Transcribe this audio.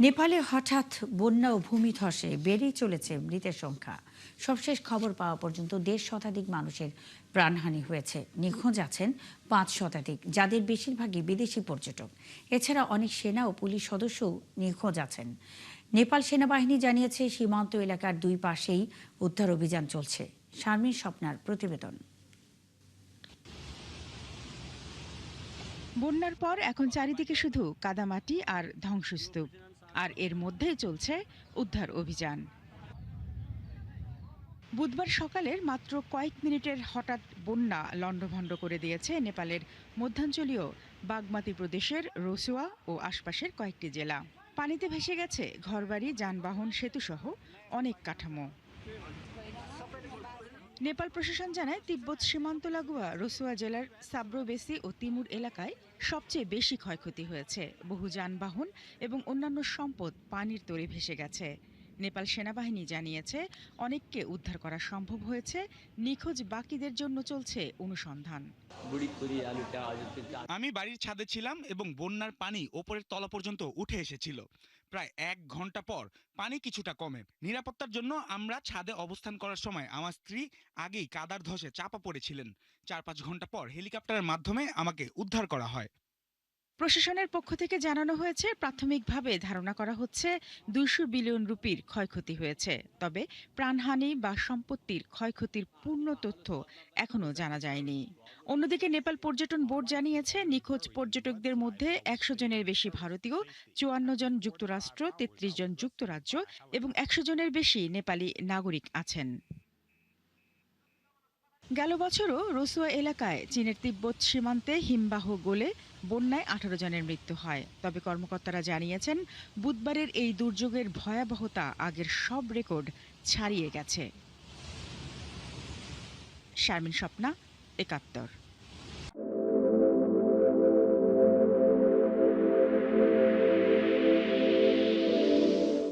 নেপালে হঠাৎ বন্যা ও ভূমিধসে বেড়েই চলেছে মৃতের সংখ্যা। সবশেষ খবর পাওয়া পর্যন্ত ১.৫ শতাধিক মানুষের প্রাণহানি হয়েছে। নিখোঁজ আছেন ৫ শতাধিক, যাদের বেশিরভাগই বিদেশি পর্যটক। এছাড়া অনেক সেনা ও পুলিশ সদস্যও নিখোঁজ আছেন। নেপাল সেনাবাহিনী জানিয়েছে সীমান্ত এলাকার দুই পাশেই উদ্ধার অভিযান চলছে। শারমিন স্বপ্নার প্রতিবেদন। বন্যার পর এখন চারিদিকে শুধু কাদামাটি আর ধ্বংসস্তূপ, আর এর মধ্যেই চলছে উদ্ধার অভিযান। বুধবার সকালের মাত্র কয়েক মিনিটের হঠাৎ বন্যা লণ্ডভণ্ড করে দিয়েছে নেপালের মধ্যাঞ্চলীয় বাগমাতি প্রদেশের রসুয়া ও আশপাশের কয়েকটি জেলা। পানিতে ভেসে গেছে ঘরবাড়ি, যানবাহন, সেতুসহ অনেক কাঠামো। নেপাল প্রশাসন জানায়, তিব্বত সীমান্ত লাগোয়া রসুয়া জেলার সাব্রোবেসি ও তিমুর এলাকায় সবচেয়ে বেশি ক্ষয়ক্ষতি হয়েছে। বহু যানবাহন এবং অন্যান্য সম্পদ পানির তরে ভেসে গেছে। নেপাল সেনাবাহিনী জানিয়েছে, অনেককে উদ্ধার করা সম্ভব হয়েছে। নিখোঁজ বাকিদের জন্য চলছে অনুসন্ধান। আমি বাড়ির ছাদে ছিলাম এবং বন্যার পানি ওপরের তলা পর্যন্ত উঠে এসেছিল। প্রায় ১ ঘন্টা পর পানি কিছুটা কমে। নিরাপত্তার জন্য আমরা ছাদে অবস্থান করার সময় আমার স্ত্রী আগেই কাদার ধসে চাপা পড়েছিলেন। ৪-৫ ঘন্টা পর হেলিকপ্টারের মাধ্যমে আমাকে উদ্ধার করা হয়। প্রশাসনের পক্ষ থেকে জানানো হয়েছে, প্রাথমিকভাবে ধারণা করা হচ্ছে ২০০ বিলিয়ন রুপির ক্ষয়ক্ষতি হয়েছে। তবে প্রাণহানি বা সম্পত্তির ক্ষয়ক্ষতির পূর্ণ তথ্য এখনও জানা যায়নি। অন্যদিকে নেপাল পর্যটন বোর্ড জানিয়েছে, নিখোঁজ পর্যটকদের মধ্যে ১০০ জনের বেশি ভারতীয়, ৫৪ জন যুক্তরাষ্ট্র, ৩৩ জন যুক্তরাজ্য এবং ১০০ জনের বেশি নেপালি নাগরিক আছেন। গেল বছরও রসুয়া এলাকায় চীনের তিব্বত সীমান্তে হিমবাহ গলে বন্যায় ১৮ জনের মৃত্যু হয়। তবে কর্মকর্তারা জানিয়েছেন, বুধবারের এই দুর্যোগের ভয়াবহতা আগের সব রেকর্ড ছাড়িয়ে গেছে। শারমিন স্বপ্না, ৭১।